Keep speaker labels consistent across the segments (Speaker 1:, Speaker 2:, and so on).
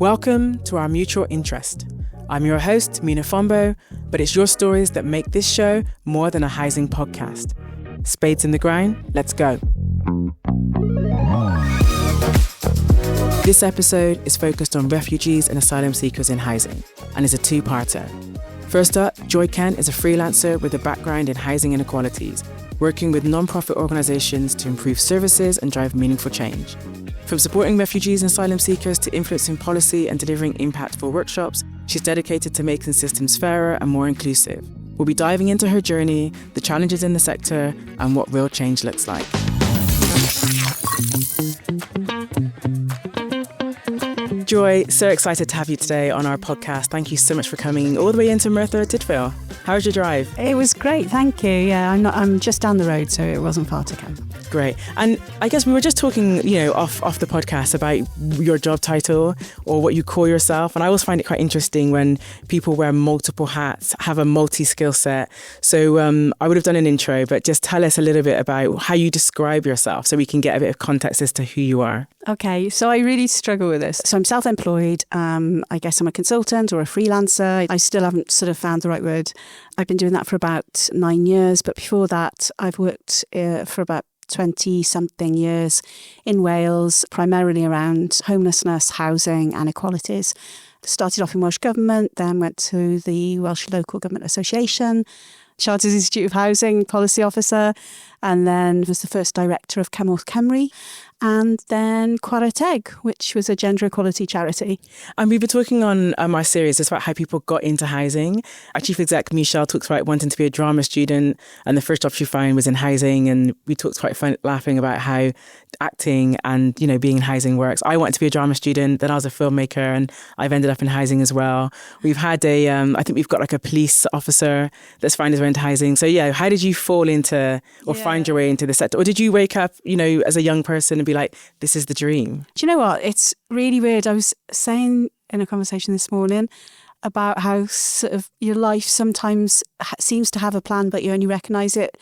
Speaker 1: Welcome to Our Mutual Interest. I'm your host, Mina Fombo, but it's your stories that make this show more than a housing podcast. Spades in the ground, let's go. This episode is focused on refugees and asylum seekers in housing and is a two-parter. First up, Joy Kent is a freelancer with a background in housing inequalities, working with non-profit organisations to improve services and drive meaningful change. From supporting refugees and asylum seekers to influencing policy and delivering impactful workshops, she's dedicated to making systems fairer and more inclusive. We'll be diving into her journey, the challenges in the sector, and what real change looks like. Joy, so excited to have you today on our podcast. Thank you so much for coming all the way into Merthyr Tydfil. How was your drive?
Speaker 2: It was great, thank you. Yeah, I'm just down the road, so it wasn't far to come.
Speaker 1: Great. And I guess we were just talking, off the podcast about your job title or what you call yourself. And I always find it quite interesting when people wear multiple hats, have a multi-skill set. So I would have done an intro, but just tell us a little bit about how you describe yourself so we can get a bit of context as to who you are.
Speaker 2: Okay, so I really struggle with this. So I'm self-employed. I guess I'm a consultant or a freelancer. I still haven't sort of found the right word. I've been doing that for about 9 years. But before that, I've worked for about 20-something years in Wales, primarily around homelessness, housing and equalities. Started off in Welsh Government, then went to the Welsh Local Government Association, Chartered Institute of Housing Policy Officer, and then was the first director of Cymorth Cymru, and then Chwarae Teg, which was a gender equality charity.
Speaker 1: And we've been talking on our series just about how people got into housing. Our chief exec, Michelle, talks about wanting to be a drama student, and the first job she found was in housing. And we talked quite fun, laughing about how acting and, being in housing works. I wanted to be a drama student, then I was a filmmaker, and I've ended up in housing as well. We've had I think we've got like a police officer that's found his way into housing. So yeah, how did you fall into or find your way into the sector? Or did you wake up, as a young person and be like, this is the dream?
Speaker 2: Do you know what? It's really weird. I was saying in a conversation this morning about how sort of your life sometimes seems to have a plan, but you only recognise it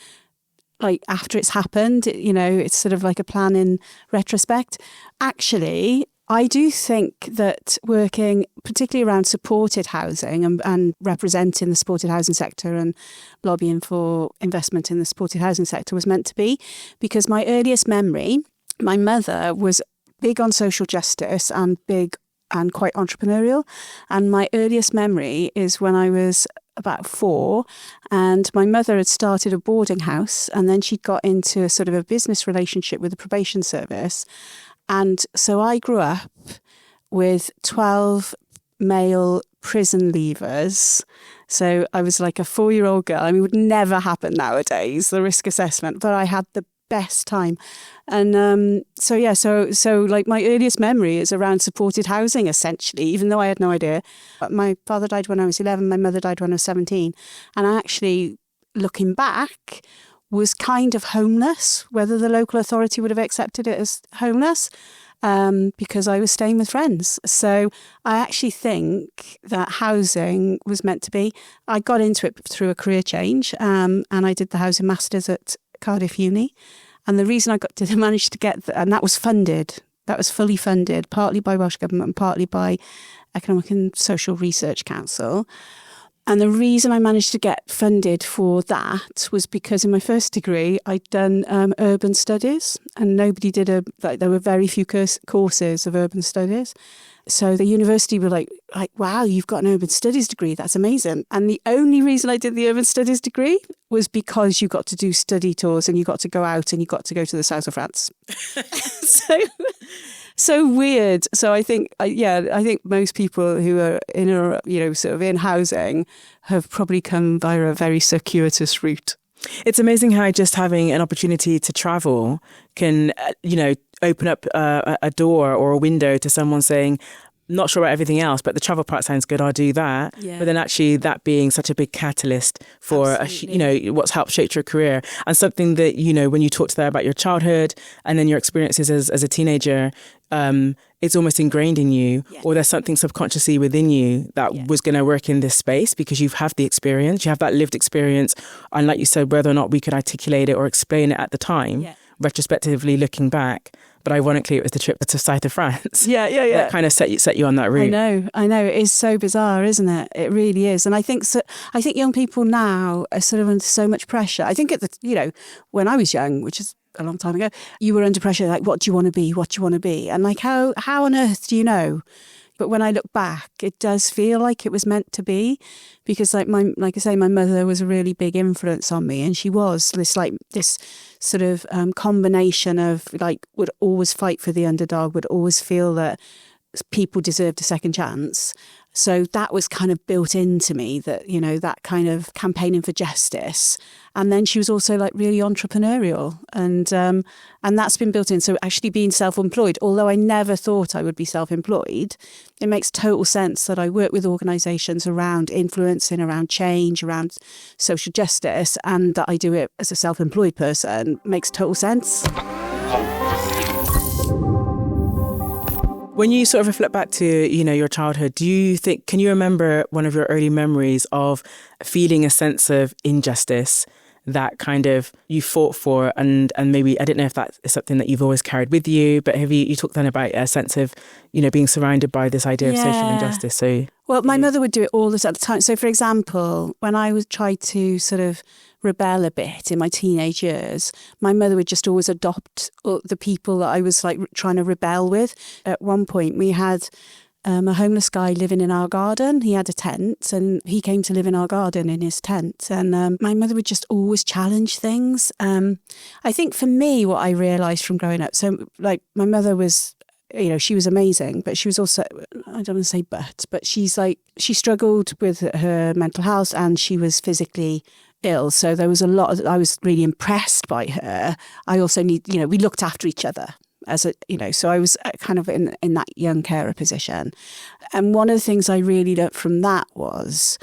Speaker 2: like after it's happened. It's sort of like a plan in retrospect. Actually, I do think that working particularly around supported housing and representing the supported housing sector and lobbying for investment in the supported housing sector was meant to be, because my earliest memory, my mother was big on social justice and big and quite entrepreneurial. And my earliest memory is when I was about 4, and my mother had started a boarding house, and then she'd got into a sort of a business relationship with the probation service. And so I grew up with 12 male prison leavers. So I was like a 4-year-old girl. I mean, it would never happen nowadays, the risk assessment, but I had the best time. And so like my earliest memory is around supported housing, essentially, even though I had no idea. My father died when I was 11, my mother died when I was 17. And I actually, looking back, was kind of homeless, whether the local authority would have accepted it as homeless, because I was staying with friends. So I actually think that housing was meant to be. I got into it through a career change, and I did the housing masters at Cardiff Uni. And the reason I managed to get and that was funded, that was fully funded, partly by Welsh Government and partly by Economic and Social Research Council. And the reason I managed to get funded for that was because in my first degree, I'd done urban studies, and nobody did there were very few courses of urban studies. So the university were like, wow, you've got an urban studies degree. That's amazing. And the only reason I did the urban studies degree was because you got to do study tours and you got to go out and you got to go to the south of France. So weird. So I think most people who are sort of in housing have probably come via a very circuitous route.
Speaker 1: It's amazing how just having an opportunity to travel can, open up a door or a window to someone saying, not sure about everything else, but the travel part sounds good, I'll do that. Yeah. But then actually that being such a big catalyst for, what's helped shape your career. And something that, when you talked there about your childhood and then your experiences as a teenager, it's almost ingrained in you, or there's something subconsciously within you that was going to work in this space because you have the experience, you have that lived experience. And like you said, whether or not we could articulate it or explain it at the time, retrospectively looking back, but ironically it was the trip to south of France.
Speaker 2: Yeah.
Speaker 1: That kind of set you on that route.
Speaker 2: I know. It is so bizarre, isn't it? It really is. And I think young people now are sort of under so much pressure. I think when I was young, which is a long time ago, you were under pressure, like, what do you want to be? What do you want to be? And like, how on earth do you know? But when I look back, it does feel like it was meant to be, because like I say, my mother was a really big influence on me, and she was this sort of combination of like, would always fight for the underdog, would always feel that people deserved a second chance. So that was kind of built into me, that, that kind of campaigning for justice. And then she was also like really entrepreneurial, and that's been built in. So actually being self-employed, although I never thought I would be self-employed, it makes total sense that I work with organisations around influencing, around change, around social justice, and that I do it as a self-employed person makes total sense.
Speaker 1: When you sort of reflect back to, your childhood, can you remember one of your early memories of feeling a sense of injustice that kind of you fought for, and maybe, I don't know if that is something that you've always carried with you, but have you talked then about a sense of, being surrounded by this idea of social injustice? So,
Speaker 2: well, my mother would do it all the time. So, for example, when I was tried to sort of rebel a bit in my teenage years, my mother would just always adopt the people that I was like trying to rebel with. At one point, we had a homeless guy living in our garden. He had a tent, and he came to live in our garden in his tent. And my mother would just always challenge things. I think for me, what I realised from growing up, so like my mother was, she was amazing, but she was also, I don't want to say but she struggled with her mental health, and she was physically ill. So there was a lot I was really impressed by her. I also we looked after each other. So I was kind of in that young carer position. And one of the things I really learnt from that was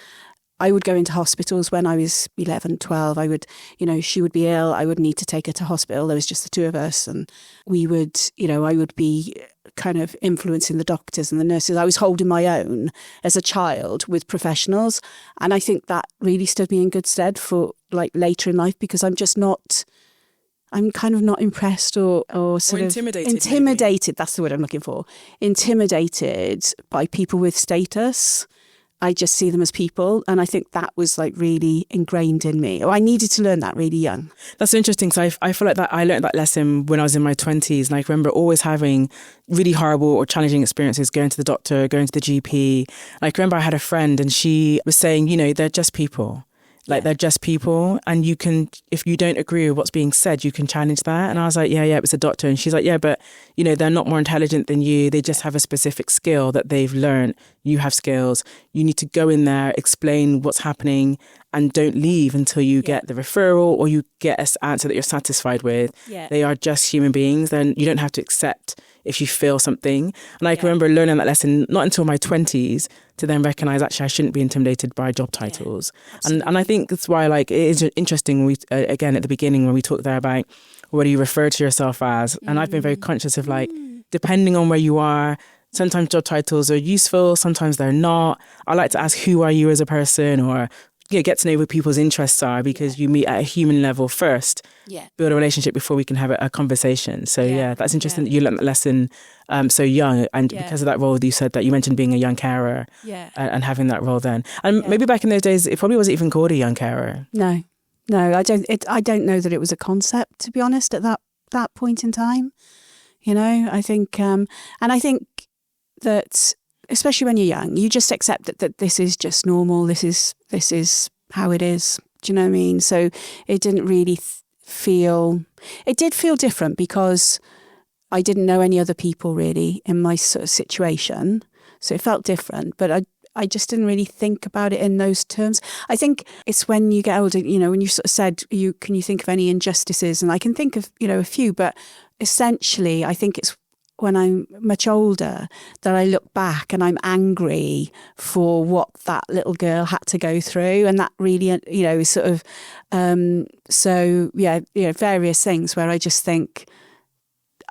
Speaker 2: I would go into hospitals when I was 11, 12. I would, she would be ill. I would need to take her to hospital. There was just the two of us. And we would, I would be kind of influencing the doctors and the nurses. I was holding my own as a child with professionals. And I think that really stood me in good stead for like later in life, because I'm kind of not impressed or sort of intimidated. Maybe. That's the word I'm looking for. Intimidated by people with status. I just see them as people. And I think that was like really ingrained in me. I needed to learn that really young.
Speaker 1: That's interesting. So I feel like that I learned that lesson when I was in my 20s. And I remember always having really horrible or challenging experiences, going to the doctor, going to the GP. I remember I had a friend, and she was saying, they're just people. Like, they're just people, and you can, if you don't agree with what's being said, you can challenge that. And I was like, yeah, it was a doctor. And she's like, yeah, but, they're not more intelligent than you. They just have a specific skill that they've learned. You have skills. You need to go in there, explain what's happening, and don't leave until you get the referral or you get an answer that you're satisfied with. Yeah. They are just human beings. Then you don't have to accept if you feel something. And I can remember learning that lesson, not until my 20s, to then recognise actually I shouldn't be intimidated by job titles. And I think that's why it is interesting, again at the beginning when we talked there about what do you refer to yourself as, and I've been very conscious of depending on where you are, sometimes job titles are useful, sometimes they're not. I like to ask, who are you as a person, or get to know what people's interests are, because you meet at a human level first, build a relationship before we can have a conversation. So that's interesting that you learned that lesson so young, and because of that role you said that you mentioned being a young carer and having that role then. And maybe back in those days it probably wasn't even called a young carer.
Speaker 2: No, I don't know that it was a concept, to be honest, at that point in time. I think and I think that especially when you're young, you just accept that this is just normal. This is how it is. Do you know what I mean? So it didn't really it did feel different, because I didn't know any other people really in my sort of situation. So it felt different, but I just didn't really think about it in those terms. I think it's when you get older, when you sort of said, can you think of any injustices? And I can think of, a few, but essentially I think it's when I'm much older that I look back and I'm angry for what that little girl had to go through. And that really, is sort of, various things where I just think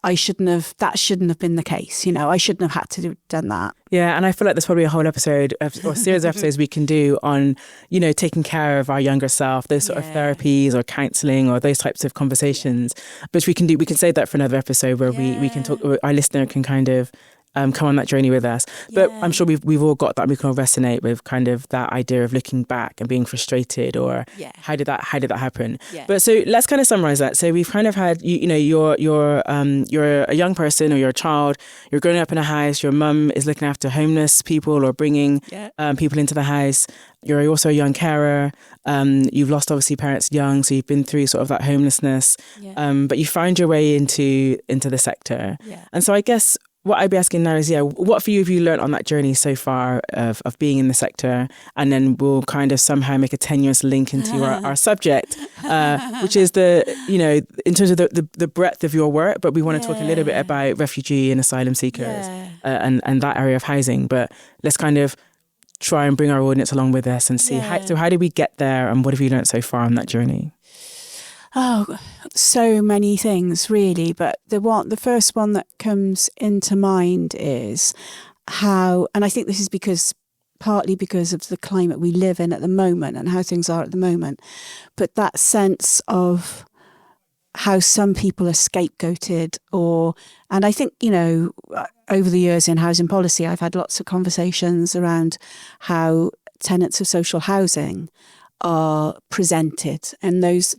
Speaker 2: that shouldn't have been the case. I shouldn't have had to done that.
Speaker 1: Yeah, and I feel like there's probably a whole episode or series of episodes we can do on, taking care of our younger self, those sort of therapies or counselling or those types of conversations. But we can save that for another episode where we can talk, our listener can kind of come on that journey with us. But I'm sure we've all got that. We can all resonate with kind of that idea of looking back and being frustrated, or how did that happen? Yeah. But so let's kind of summarize that. So we've kind of had you're a young person or you're a child. You're growing up in a house. Your mum is looking after homeless people or bringing people into the house. You're also a young carer. You've lost obviously parents young, so you've been through sort of that homelessness. But you found your way into the sector. And so I guess what I'd be asking now is, what for you have you learned on that journey so far of being in the sector? And then we'll kind of somehow make a tenuous link into our subject, which is in terms of the breadth of your work. But we want to talk a little bit about refugee and asylum seekers and that area of housing. But let's kind of try and bring our audience along with us and see how did we get there, and what have you learned so far on that journey?
Speaker 2: Oh, so many things really, but the first one that comes into mind is how, and I think this is partly because of the climate we live in at the moment and how things are at the moment, but that sense of how some people are scapegoated, and I think, over the years in housing policy, I've had lots of conversations around how tenants of social housing are presented, and there's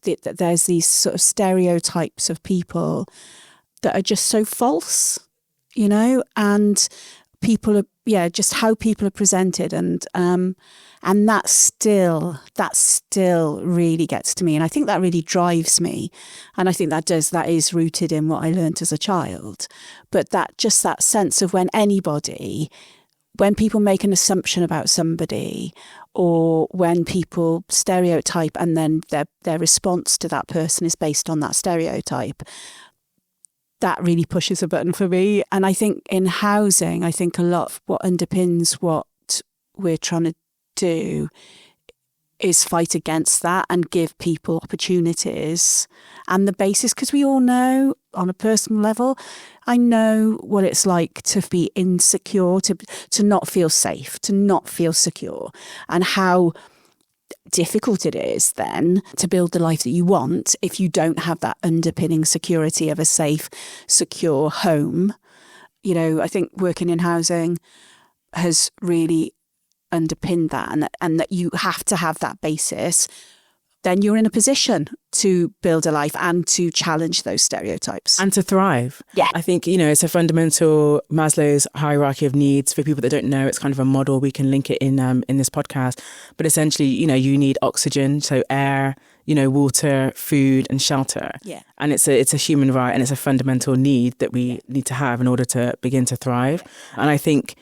Speaker 2: these sort of stereotypes of people that are just so false, and people are just how people are presented, and that still really gets to me, and I think that really drives me, and I think that is rooted in what I learned as a child, but that sense of when people make an assumption about somebody, or when people stereotype and then their response to that person is based on that stereotype, that really pushes a button for me. And I think in housing, a lot of what underpins what we're trying to do is fight against that and give people opportunities and the basis, because we all know on a personal level, I know what it's like to be insecure, to not feel safe, to not feel secure, and how difficult it is then to build the life that you want if you don't have that underpinning security of a safe, secure home. I think working in housing has really underpinned that, and that you have to have that basis. Then you're in a position to build a life and to challenge those stereotypes.
Speaker 1: And to thrive.
Speaker 2: Yeah.
Speaker 1: I think, it's a fundamental Maslow's hierarchy of needs. For people that don't know, it's kind of a model. We can link it in this podcast. But essentially, you need oxygen, so air, water, food and shelter. Yeah. And it's a human right, and it's a fundamental need that we need to have in order to begin to thrive. And I think,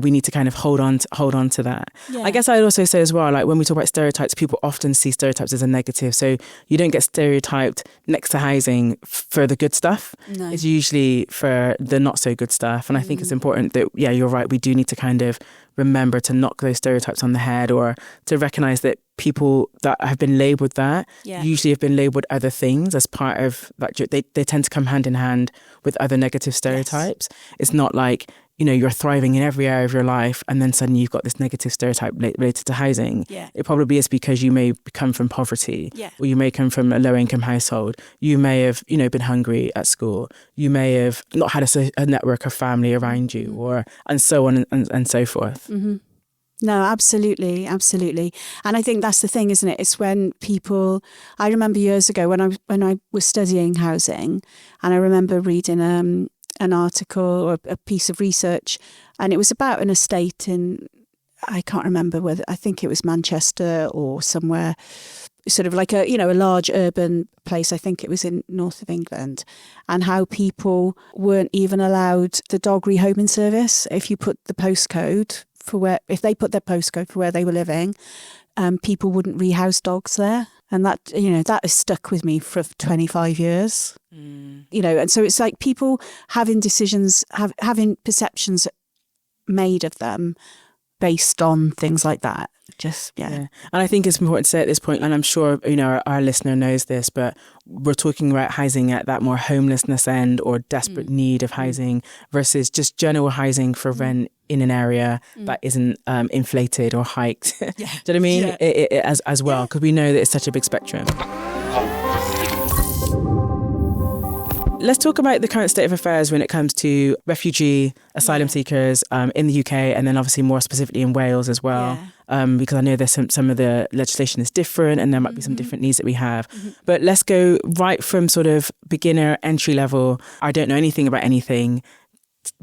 Speaker 1: we need to kind of hold on to that. Yeah. I guess I'd also say as well, like when we talk about stereotypes, people often see stereotypes as a negative. So you don't get stereotyped next to housing for the good stuff. No. It's usually for the not so good stuff. And I think it's important that, you're right, we do need to kind of remember to knock those stereotypes on the head, or to recognise that people that have been labelled that usually have been labelled other things as part of that. They tend to come hand in hand with other negative stereotypes. Yes. It's not like, you're thriving in every area of your life and then suddenly you've got this negative stereotype related to housing. Yeah. It probably is because you may come from poverty, or you may come from a low income household. You may have, been hungry at school. You may have not had a network of family around you, and so on and so forth. Mm-hmm.
Speaker 2: No, absolutely. And I think that's the thing, isn't it? It's when people, I remember years ago when I was studying housing, and I remember reading an article or a piece of research, and it was about an estate in, I can't remember whether, I think it was Manchester or somewhere, sort of like a large urban place. I think it was in north of England, and how people weren't even allowed the dog rehoming service. If you put the postcode if they put their postcode for where they were living, people wouldn't rehouse dogs there. And that, that has stuck with me for 25 years. And so it's like people having decisions, having perceptions made of them based on things like that. Just, yeah.
Speaker 1: And I think it's important to say at this point, and I'm sure, our listener knows this, but we're talking about housing at that more homelessness end or desperate need of housing versus just general housing for rent in an area that isn't inflated or hiked. Do you know what I mean? As well, because we know that it's such a big spectrum. Let's talk about the current state of affairs when it comes to refugee, asylum seekers in the UK, and then obviously more specifically in Wales as well. Because I know there's some of the legislation is different and there might be some different needs that we have. But let's go right from sort of beginner, entry level. I don't know anything about anything.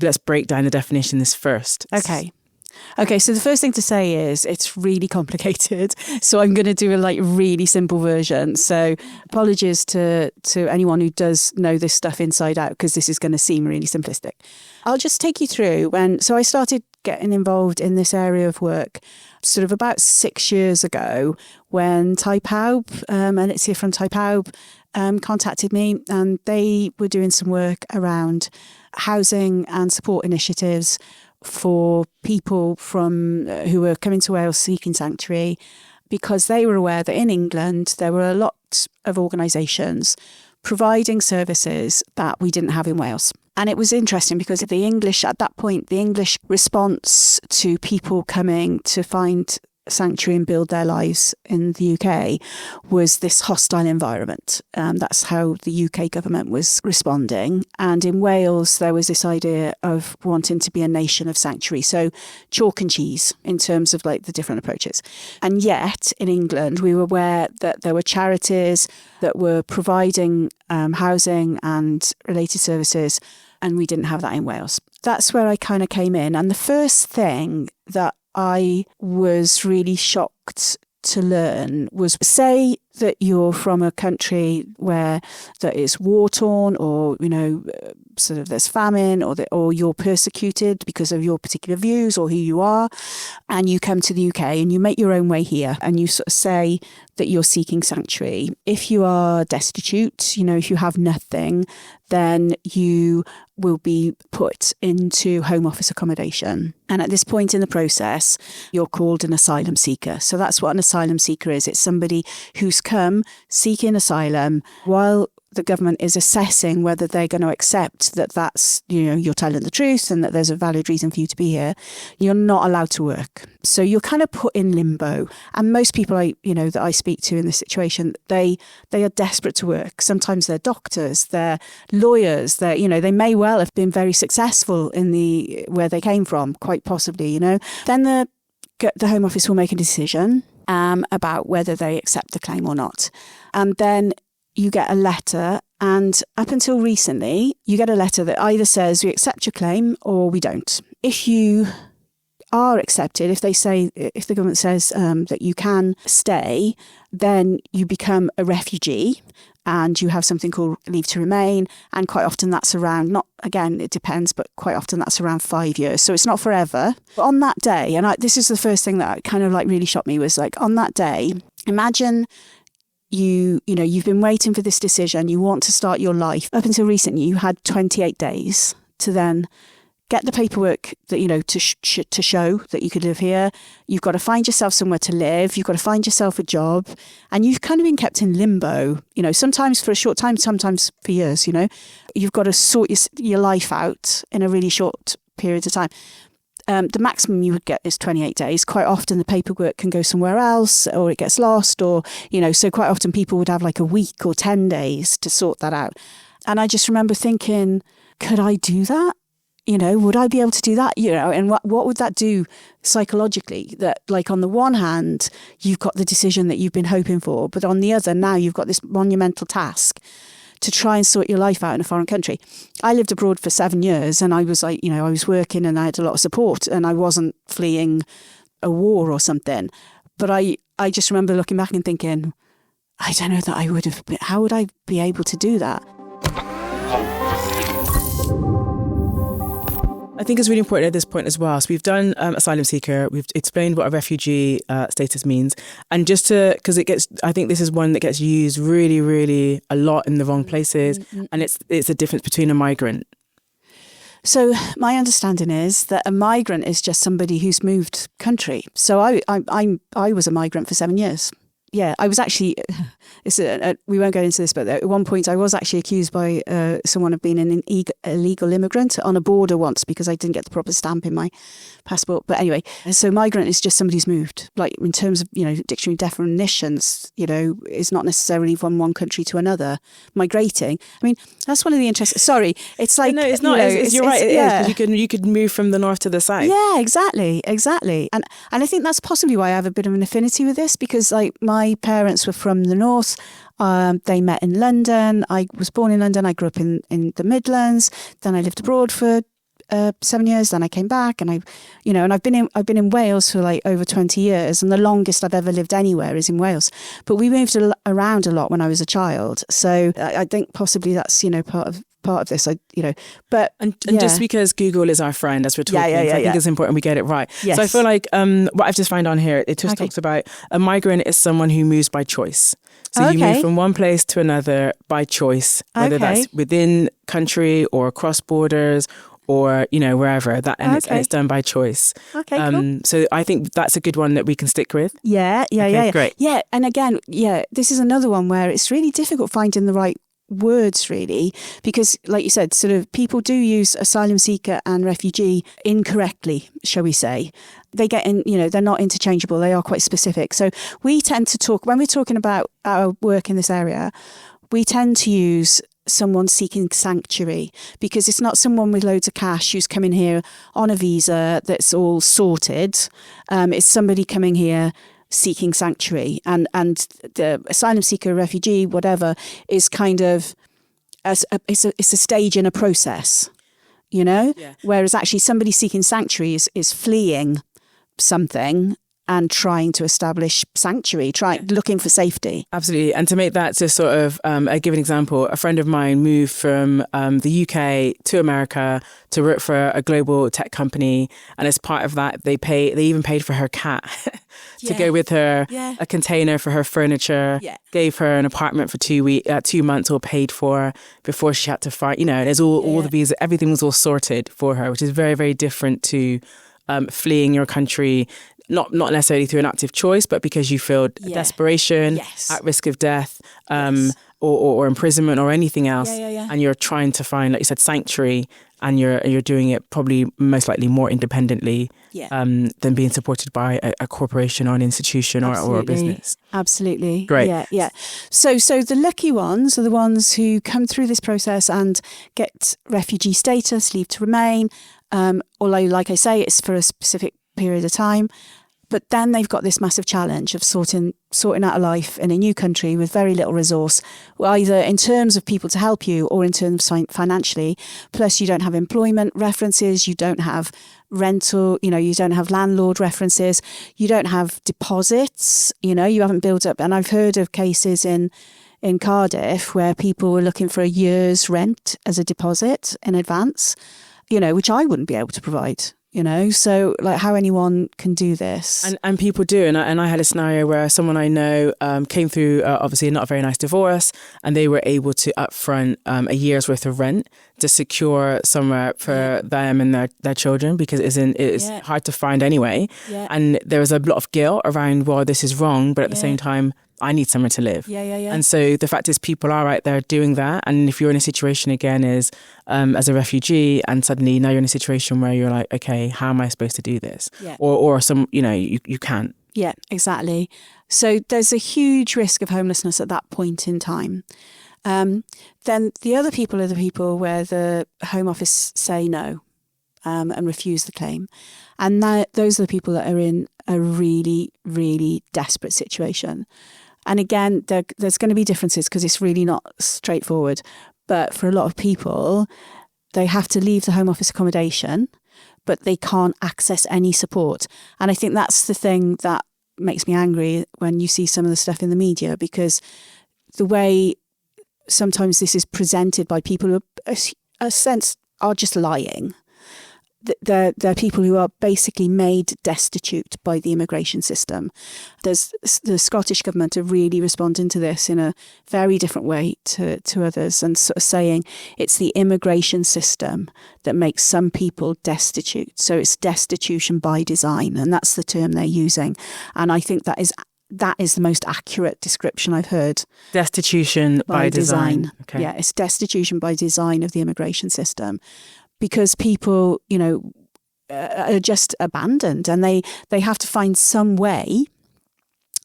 Speaker 1: Let's break down the definitions first.
Speaker 2: Okay, so the first thing to say is it's really complicated. So I'm going to do a really simple version. So apologies to anyone who does know this stuff inside out, because this is going to seem really simplistic. I'll just take you through so I started getting involved in this area of work sort of about 6 years ago when Tai Paub, and it's here from Tai Paub, contacted me, and they were doing some work around housing and support initiatives for people who were coming to Wales seeking sanctuary, because they were aware that in England there were a lot of organisations providing services that we didn't have in Wales. And it was interesting because at that point, the English response to people coming to find sanctuary and build their lives in the UK was this hostile environment. That's how the UK government was responding. And in Wales, there was this idea of wanting to be a nation of sanctuary. So chalk and cheese in terms of the different approaches. And yet in England, we were aware that there were charities that were providing housing and related services, and we didn't have that in Wales. That's where I kind of came in. And the first thing that I was really shocked to learn was, say that you're from a country where that is war-torn, or sort of there's famine, or you're persecuted because of your particular views or who you are, and you come to the UK and you make your own way here and you sort of say that you're seeking sanctuary. If you are destitute, if you have nothing, then you will be put into Home Office accommodation. And at this point in the process, you're called an asylum seeker. So that's what an asylum seeker is. It's somebody who's come seeking asylum while the government is assessing whether they're going to accept that that's, you're telling the truth and that there's a valid reason for you to be here. You're not allowed to work. So you're kind of put in limbo. And most people that I speak to in this situation, they are desperate to work. Sometimes they're doctors, they're lawyers, they may well have been very successful in where they came from, quite possibly, Then the Home Office will make a decision about whether they accept the claim or not. And then you get a letter, and up until recently, you get a letter that either says we accept your claim or we don't. If you are accepted, if the government says that you can stay, then you become a refugee and you have something called leave to remain. And quite often that's around, it depends, but quite often that's around 5 years. So it's not forever. But on that day, and this is the first thing that kind of really shocked me, was on that day, imagine you've been waiting for this decision. You want to start your life. Up until recently, you had 28 days to then get the paperwork that, to show that you could live here. You've got to find yourself somewhere to live. You've got to find yourself a job. And you've kind of been kept in limbo, sometimes for a short time, sometimes for years, You've got to sort your life out in a really short period of time. The maximum you would get is 28 days. Quite often the paperwork can go somewhere else, or it gets lost, or, so quite often people would have a week or 10 days to sort that out. And I just remember thinking, could I do that? Would I be able to do that? And what would that do psychologically? That on the one hand, you've got the decision that you've been hoping for, but on the other, now you've got this monumental task to try and sort your life out in a foreign country. I lived abroad for 7 years, and I was I was working and I had a lot of support, and I wasn't fleeing a war or something. But I just remember looking back and thinking, I don't know that I would have, how would I be able to do that?
Speaker 1: I think it's really important at this point as well. So we've done asylum seeker, we've explained what a refugee status means, and because I think this is one that gets used really, really a lot in the wrong places, and it's a difference between a migrant.
Speaker 2: So my understanding is that a migrant is just somebody who's moved country. So I was a migrant for 7 years. Yeah, I was actually, we won't go into this, but at one point I was actually accused by someone of being an illegal immigrant on a border once because I didn't get the proper stamp in my passport. But anyway, so migrant is just somebody who's moved. Like in terms of, dictionary definitions, is not necessarily from one country to another. Migrating. I mean, that's one of the interesting, sorry, it's like...
Speaker 1: No, it's not. You're right, it is. Because you could move from the north to the south.
Speaker 2: Yeah, exactly. And I think that's possibly why I have a bit of an affinity with this, because like my parents were from the north. They met in London. I was born in London. I grew up in the Midlands. Then I lived abroad for 7 years. Then I came back, and and I've been in Wales for like over 20 years, and the longest I've ever lived anywhere is in Wales. But we moved around a lot when I was a child, so I think possibly that's part of this, but
Speaker 1: just because Google is our friend as we're talking, I think it's important we get it right.
Speaker 2: Yes.
Speaker 1: So I feel like what I've just found on here, it just talks about a migrant is someone who moves by choice. So you move from one place to another by choice, whether that's within country or across borders or wherever that, and it's done by choice.
Speaker 2: Okay, cool.
Speaker 1: So I think that's a good one that we can stick with.
Speaker 2: Yeah,
Speaker 1: great.
Speaker 2: Yeah, and again, this is another one where it's really difficult finding the right words, really, because like you said, sort of people do use asylum seeker and refugee incorrectly, shall we say. They get in, they're not interchangeable. They are quite specific. So we tend to talk, when we're talking about our work in this area, we tend to use someone seeking sanctuary, because it's not someone with loads of cash who's coming here on a visa that's all sorted. It's somebody coming here seeking sanctuary, and the asylum seeker, refugee, whatever, is kind of it's a stage in a process, whereas actually somebody seeking sanctuary is fleeing something and trying to establish sanctuary, looking for safety.
Speaker 1: Absolutely. And to make that just sort of give an example, a friend of mine moved from the UK to America to work for a global tech company. And as part of that, they even paid for her cat to go with her, a container for her furniture, gave her an apartment for 2 months, all paid for, before she had to fight. There's all the visa, everything was all sorted for her, which is very, very different to fleeing your country. Not necessarily through an active choice, but because you feel desperation, at risk of death, or imprisonment or anything else, and you're trying to find, like you said, sanctuary, and you're doing it probably most likely more independently than being supported by a corporation or an institution or a business.
Speaker 2: Absolutely.
Speaker 1: Great.
Speaker 2: Yeah. So the lucky ones are the ones who come through this process and get refugee status, leave to remain, although, like I say, it's for a specific period of time. But then they've got this massive challenge of sorting out a life in a new country with very little resource, either in terms of people to help you or in terms of financially. Plus, you don't have employment references, you don't have rental, you don't have landlord references, you don't have deposits, you haven't built up. And I've heard of cases in Cardiff where people were looking for a year's rent as a deposit in advance, which I wouldn't be able to provide. So like how anyone can do this.
Speaker 1: And people do. And I had a scenario where someone I know came through, obviously not a very nice divorce, and they were able to upfront a year's worth of rent to secure somewhere for them and their children, because it's hard to find anyway. Yeah. And there was a lot of guilt around, well, this is wrong, but at the same time, I need somewhere to live.
Speaker 2: Yeah.
Speaker 1: And so the fact is people are out there doing that. And if you're in a situation again as a refugee, and suddenly now you're in a situation where you're like, okay, how am I supposed to do this?
Speaker 2: Yeah.
Speaker 1: Or some, you can't.
Speaker 2: Yeah, exactly. So there's a huge risk of homelessness at that point in time. Then the other people are the people where the Home Office say no and refuse the claim. And those are the people that are in a really, really desperate situation. And again, there's going to be differences because it's really not straightforward. But for a lot of people, they have to leave the Home Office accommodation, but they can't access any support. And I think that's the thing that makes me angry when you see some of the stuff in the media, because the way sometimes this is presented by people who, a sense, are just lying. they're people who are basically made destitute by the immigration system. The Scottish government are really responding to this in a very different way to others, and sort of saying it's the immigration system that makes some people destitute. So it's destitution by design, and that's the term they're using. And I think that is the most accurate description I've heard.
Speaker 1: Destitution by design. Okay.
Speaker 2: Yeah, it's destitution by design of the immigration system. Because people, are just abandoned, and they have to find some way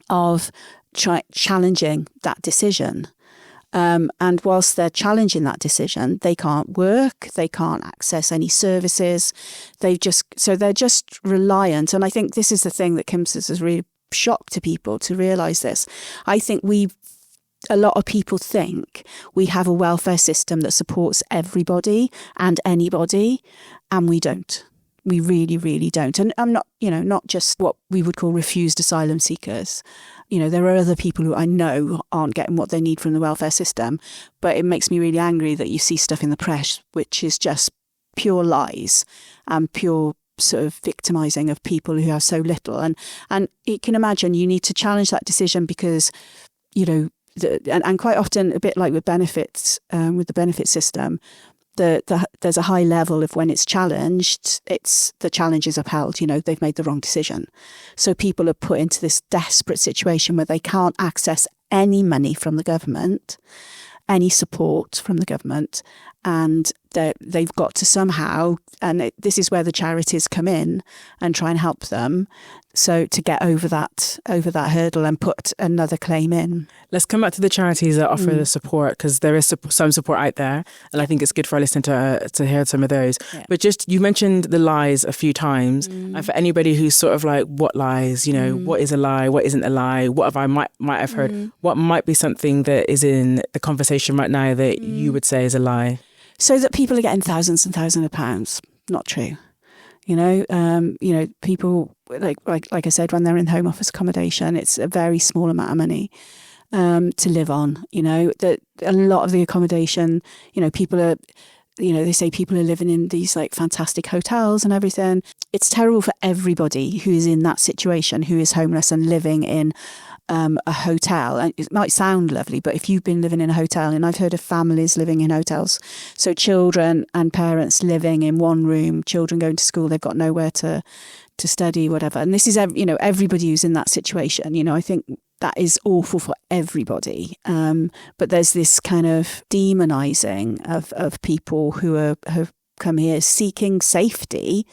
Speaker 2: of challenging that decision. And whilst they're challenging that decision, they can't work, they can't access any services. They're just reliant. And I think this is the thing that comes as a real shock to people to realise this. I think a lot of people think we have a welfare system that supports everybody and anybody, and we don't. We really, really don't. And I'm not just what we would call refused asylum seekers. There are other people who I know aren't getting what they need from the welfare system, but it makes me really angry that you see stuff in the press which is just pure lies and pure sort of victimising of people who have so little. And you can imagine you need to challenge that decision because, and quite often, a bit like with benefits, with the benefit system, there's a high level of when it's challenged, the challenge is upheld. They've made the wrong decision. So people are put into this desperate situation where they can't access any money from the government, any support from the government, and they've got to somehow, and this is where the charities come in and try and help them. So to get over that hurdle and put another claim in.
Speaker 1: Let's come back to the charities that offer the support, because there is some support out there, and I think it's good for our listeners to hear some of those. Yeah. But just, you mentioned the lies a few times, and for anybody who's sort of like, what lies? What is a lie? What isn't a lie? What have I might have heard? What might be something that is in the conversation right now that you would say is a lie?
Speaker 2: So that people are getting thousands and thousands of pounds. Not true. People, like I said, when they're in home office accommodation, it's a very small amount of money to live on. That a lot of the accommodation, people are, they say people are living in these like fantastic hotels and everything. It's terrible for everybody who is in that situation, who is homeless and living in a hotel. And it might sound lovely, but if you've been living in a hotel, and I've heard of families living in hotels, so children and parents living in one room, children going to school, they've got nowhere to study, whatever. And this is, everybody who's in that situation. I think that is awful for everybody. But there's this kind of demonising of people who have come here seeking safety,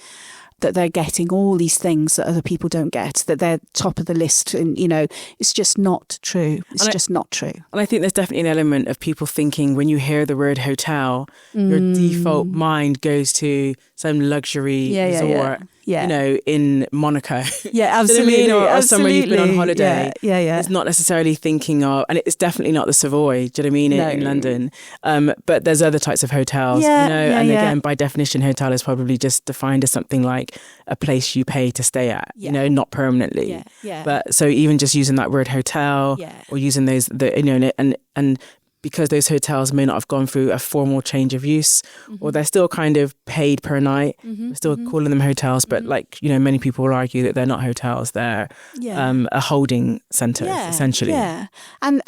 Speaker 2: that they're getting all these things that other people don't get, that they're top of the list. And, it's just not true. It's just not true. And
Speaker 1: I think there's definitely an element of people thinking when you hear the word hotel, your default mind goes to some luxury resort. Yeah. In Monaco.
Speaker 2: Yeah, absolutely.
Speaker 1: Or somewhere you've been on holiday.
Speaker 2: Yeah.
Speaker 1: It's not necessarily thinking of, and it's definitely not the Savoy, do you know what I mean, in London. But there's other types of hotels, again, by definition, hotel is probably just defined as something like a place you pay to stay at, not permanently. Yeah. But so even just using that word hotel or using those, and because those hotels may not have gone through a formal change of use, or they're still kind of paid per night. We're still calling them hotels, but many people will argue that they're not hotels. They're a holding centre, essentially.
Speaker 2: Yeah. And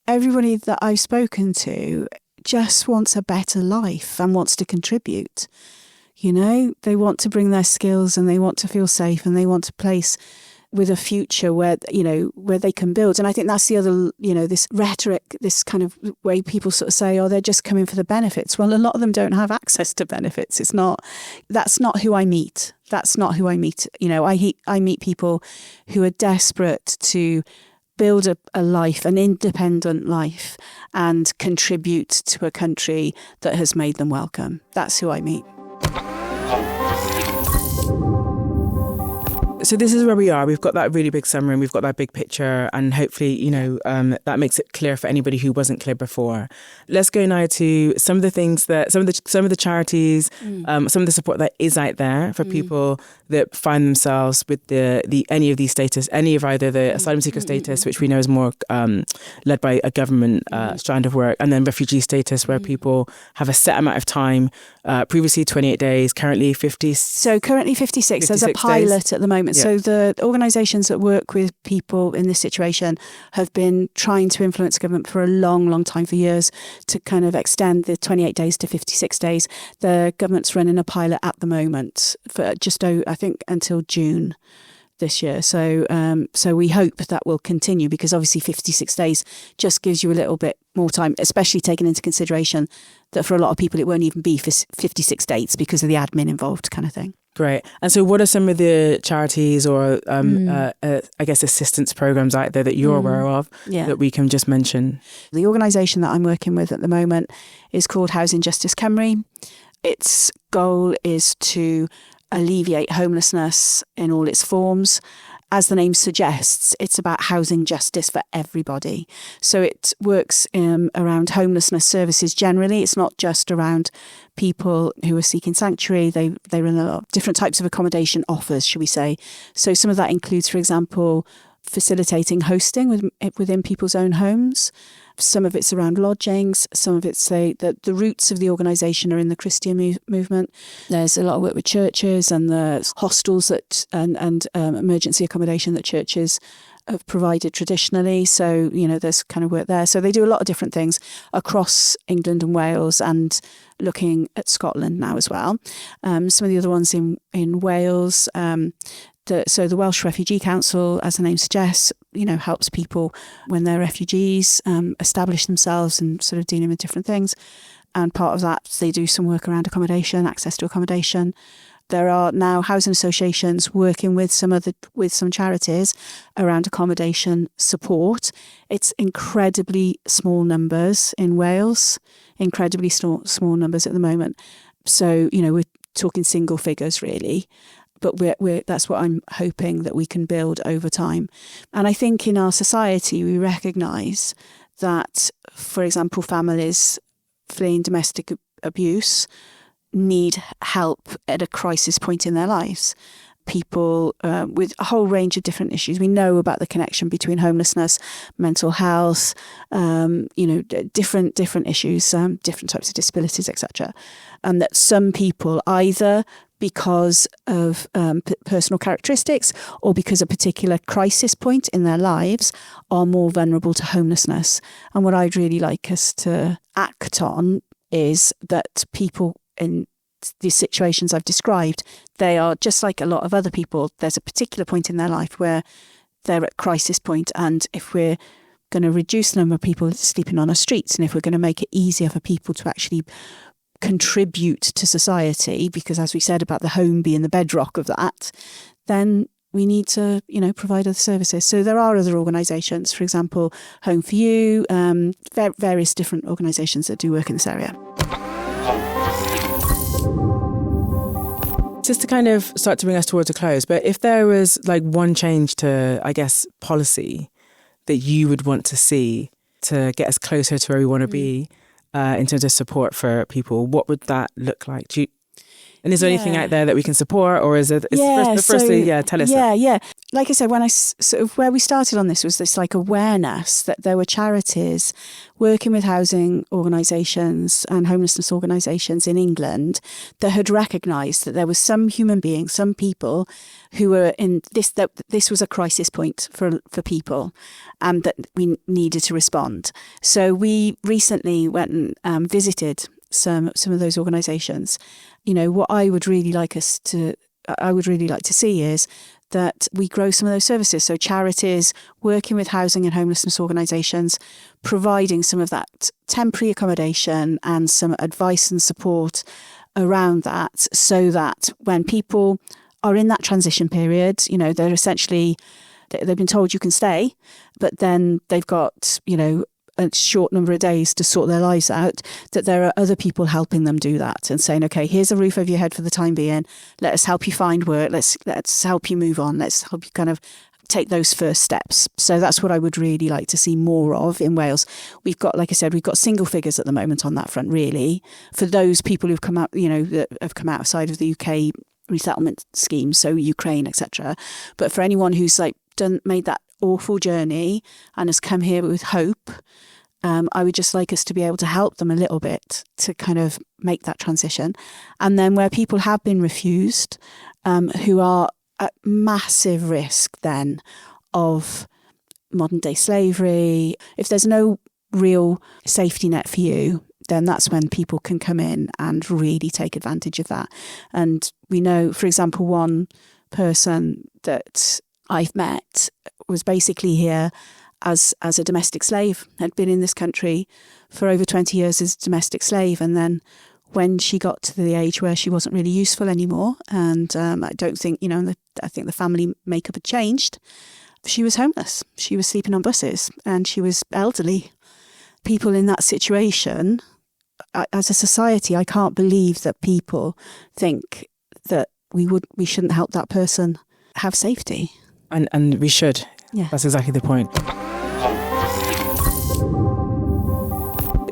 Speaker 2: everybody that I've spoken to just wants a better life and wants to contribute. They want to bring their skills, and they want to feel safe, and they want a place with a future where they can build. And I think that's the other, this rhetoric, this kind of way people sort of say, oh, they're just coming for the benefits. Well, a lot of them don't have access to benefits. That's not who I meet. That's not who I meet. I meet people who are desperate to build a life, an independent life, and contribute to a country that has made them welcome. That's who I meet.
Speaker 1: So this is where we are. We've got that really big summary, and we've got that big picture, and hopefully, that makes it clear for anybody who wasn't clear before. Let's go now to some of the things that some of the charities, some of the support that is out there for people that find themselves with any of these status, any of either the asylum seeker status, which we know is more led by a government strand of work, and then refugee status, where people have a set amount of time Previously 28 days, currently 50.
Speaker 2: So currently 56. There's a
Speaker 1: 56
Speaker 2: pilot
Speaker 1: days.
Speaker 2: at the moment.
Speaker 1: Yeah.
Speaker 2: So the organisations that work with people in this situation have been trying to influence government for a long, long time, for years, to kind of extend the 28 days to 56 days. The government's running a pilot at the moment for just, I think, until June this year. So we hope that will continue, because obviously 56 days just gives you a little bit more time, especially taking into consideration that for a lot of people it won't even be for 56 days because of the admin involved, kind of thing.
Speaker 1: Great. And so what are some of the charities or I guess assistance programs out there that you're aware of that we can just mention?
Speaker 2: The organisation that I'm working with at the moment is called Housing Justice Cymru. Its goal is to alleviate homelessness in all its forms. As the name suggests, it's about housing justice for everybody. So it works around homelessness services generally. It's not just around people who are seeking sanctuary. They run a lot of different types of accommodation offers, should we say. So some of that includes, for example, facilitating hosting within people's own homes. Some of it's around lodgings. Some of it's the roots of the organisation are in the Christian movement. There's a lot of work with churches and the hostels and emergency accommodation that churches have provided traditionally. So, there's kind of work there. So they do a lot of different things across England and Wales, and looking at Scotland now as well. Some of the other ones in Wales, so the Welsh Refugee Council, as the name suggests, helps people when they're refugees establish themselves and sort of dealing with different things. And part of that, they do some work around accommodation, access to accommodation. There are now housing associations working with some charities around accommodation support. It's incredibly small numbers in Wales, incredibly small numbers at the moment. So, we're talking single figures really. But that's what I'm hoping that we can build over time. And I think in our society, we recognise that, for example, families fleeing domestic abuse need help at a crisis point in their lives. People with a whole range of different issues. We know about the connection between homelessness, mental health, different issues, different types of disabilities, etc. And that some people, either because of personal characteristics or because a particular crisis point in their lives, are more vulnerable to homelessness. And what I'd really like us to act on is that people in these situations I've described, they are just like a lot of other people. There's a particular point in their life where they're at crisis point, and if we're going to reduce the number of people sleeping on our streets, and if we're going to make it easier for people to actually contribute to society, because as we said about the home being the bedrock of that, then we need to, provide other services. So there are other organisations, for example, Home for You, various different organisations that do work in this area.
Speaker 1: Just to kind of start to bring us towards a close, but if there was like one change to, I guess, policy that you would want to see to get us closer to where we want to be in terms of support for people, what would that look like? And is there anything out there that we can support, or is it? Firstly, tell us.
Speaker 2: Yeah. Like I said, when where we started on this was this like awareness that there were charities working with housing organisations and homelessness organisations in England that had recognised that there was some human beings, some people who were in this, that this was a crisis point for people, and that we needed to respond. So we recently went and visited some of those organisations. What I would really like to see is that we grow some of those services. So charities working with housing and homelessness organisations, providing some of that temporary accommodation and some advice and support around that, so that when people are in that transition period, they're essentially, they've been told you can stay, but then they've got, a short number of days to sort their lives out, that there are other people helping them do that and saying, okay, here's a roof over your head for the time being. Let us help you find work. Let's help you move on. Let's help you kind of take those first steps. So that's what I would really like to see more of in Wales. We've got, like I said, we've got single figures at the moment on that front, really, for those people who've come out, that have come outside of the UK resettlement schemes, so Ukraine, etc. But for anyone who's made that awful journey and has come here with hope I would just like us to be able to help them a little bit to kind of make that transition. And then where people have been refused, who are at massive risk then of modern day slavery, if there's no real safety net for you, then that's when people can come in and really take advantage of that. And we know, for example, one person that I've met was basically here as a domestic slave, had been in this country for over 20 years as a domestic slave. And then when she got to the age where she wasn't really useful anymore, and I don't think, I think the family makeup had changed, she was homeless. She was sleeping on buses and she was elderly. People in that situation, as a society, I can't believe that people think that we shouldn't help that person have safety.
Speaker 1: And we should.
Speaker 2: Yeah.
Speaker 1: That's exactly the point.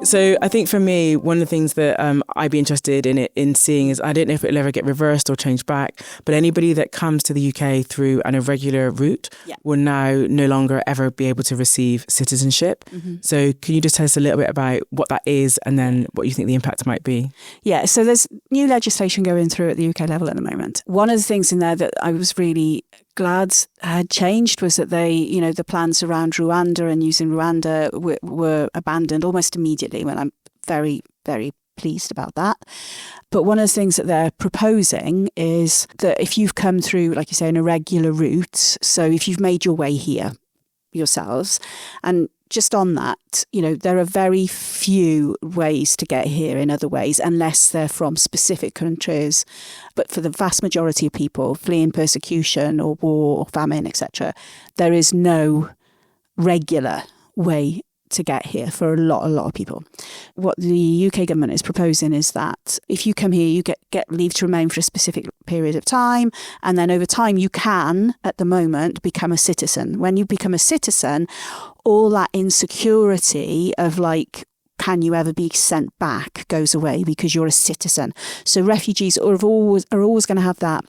Speaker 1: So I think for me, one of the things that I'd be interested in seeing is, I don't know if it'll ever get reversed or changed back, but anybody that comes to the UK through an irregular route will now no longer ever be able to receive citizenship. Mm-hmm. So can you just tell us a little bit about what that is and then what you think the impact might be? Yeah,
Speaker 2: so there's new legislation going through at the UK level at the moment. One of the things in there that I was really glad had changed was that the plans around Rwanda and using Rwanda were abandoned almost immediately, when I'm very, very pleased about that. But one of the things that they're proposing is that if you've come through, like you say, an irregular route, so if you've made your way here yourselves, and just on that, there are very few ways to get here in other ways, unless they're from specific countries. But for the vast majority of people fleeing persecution or war or famine, etc., there is no regular way to get here for a lot of people. What the UK government is proposing is that if you come here, you get leave to remain for a specific period of time, and then over time you can, at the moment, become a citizen. When you become a citizen, all that insecurity of can you ever be sent back goes away because you're a citizen. So refugees are always going to have that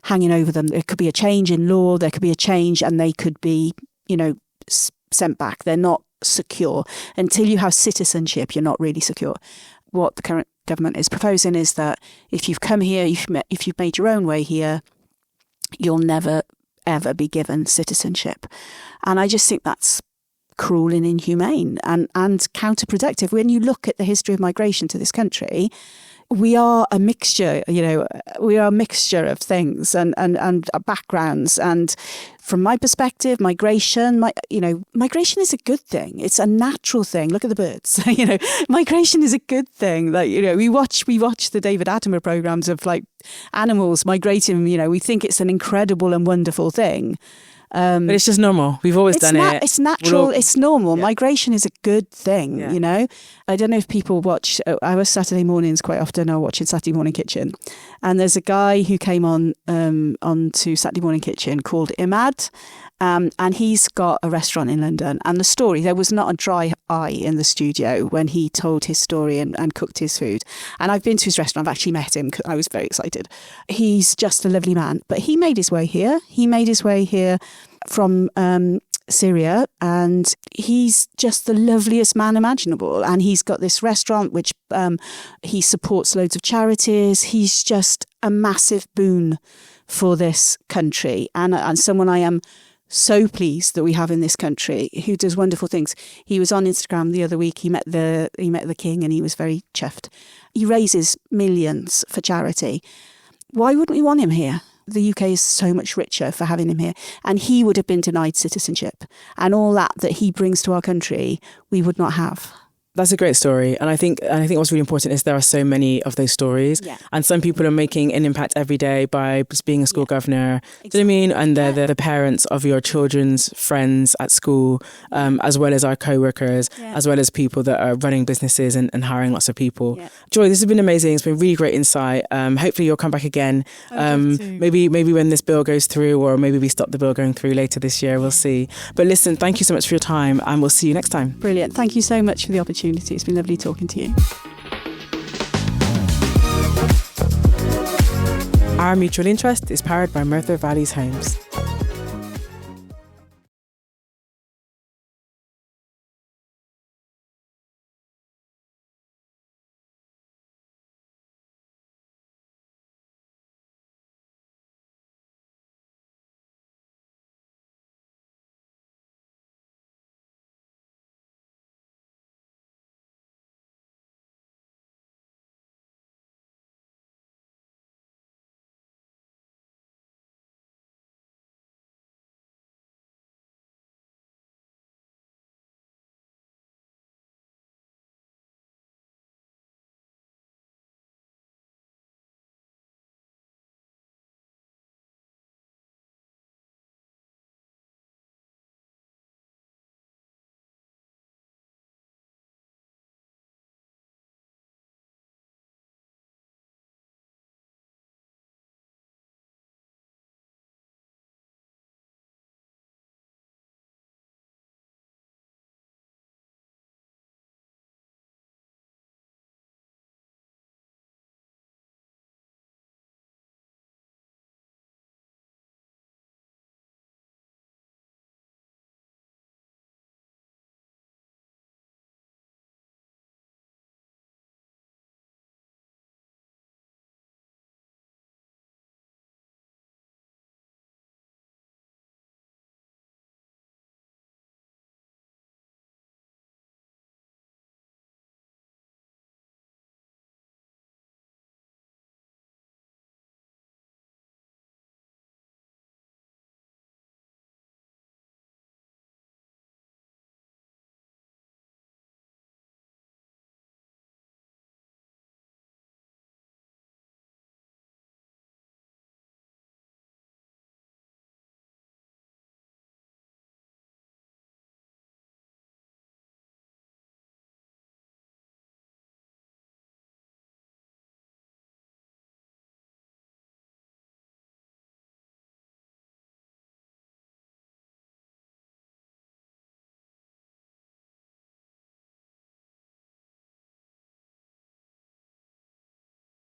Speaker 2: hanging over them. There could be a change in law, there could be a change, and they could be, sent back. They're not secure. Until you have citizenship, you're not really secure. What the current government is proposing is that if you've come here, if you've made your own way here, you'll never ever be given citizenship. And I just think that's cruel and inhumane and counterproductive. When you look at the history of migration to this country, we are a mixture, we are a mixture of things and backgrounds. And from my perspective, migration is a good thing. It's a natural thing. Look at the birds. Migration is a good thing. We watch the David Attenborough programs of animals migrating. We think it's an incredible and wonderful thing.
Speaker 1: But it's just normal. We've always done it.
Speaker 2: It's natural. It's normal. Yeah. Migration is a good thing, I don't know if people watch, I was Saturday mornings quite often, I watch Saturday Morning Kitchen. And there's a guy who came on to Saturday Morning Kitchen called Imad. And he's got a restaurant in London. And the story, there was not a dry eye in the studio when he told his story and cooked his food. And I've been to his restaurant. I've actually met him because I was very excited. He's just a lovely man. But he made his way here. He made his way here from Syria, and he's just the loveliest man imaginable. And he's got this restaurant which he supports loads of charities. He's just a massive boon for this country and someone I am so pleased that we have in this country who does wonderful things. He was on Instagram the other week. He met the king and he was very chuffed. He raises millions for charity. Why wouldn't we want him here? The UK is so much richer for having him here. And he would have been denied citizenship. And all that he brings to our country, we would not have.
Speaker 1: That's a great story. And I think what's really important is there are so many of those stories. Yeah. And some people are making an impact every day by just being a school governor. Exactly. Do you know what I mean? And they're the parents of your children's friends at school, as well as our co-workers, as well as people that are running businesses and hiring lots of people. Yeah. Joy, this has been amazing. It's been really great insight. Hopefully you'll come back again. Maybe when this bill goes through, or maybe we stop the bill going through later this year. We'll see. But listen, thank you so much for your time, and we'll see you next time.
Speaker 2: Brilliant. Thank you so much for the opportunity. It's been lovely talking to you.
Speaker 1: Our mutual interest is powered by Merthyr Valleys Homes.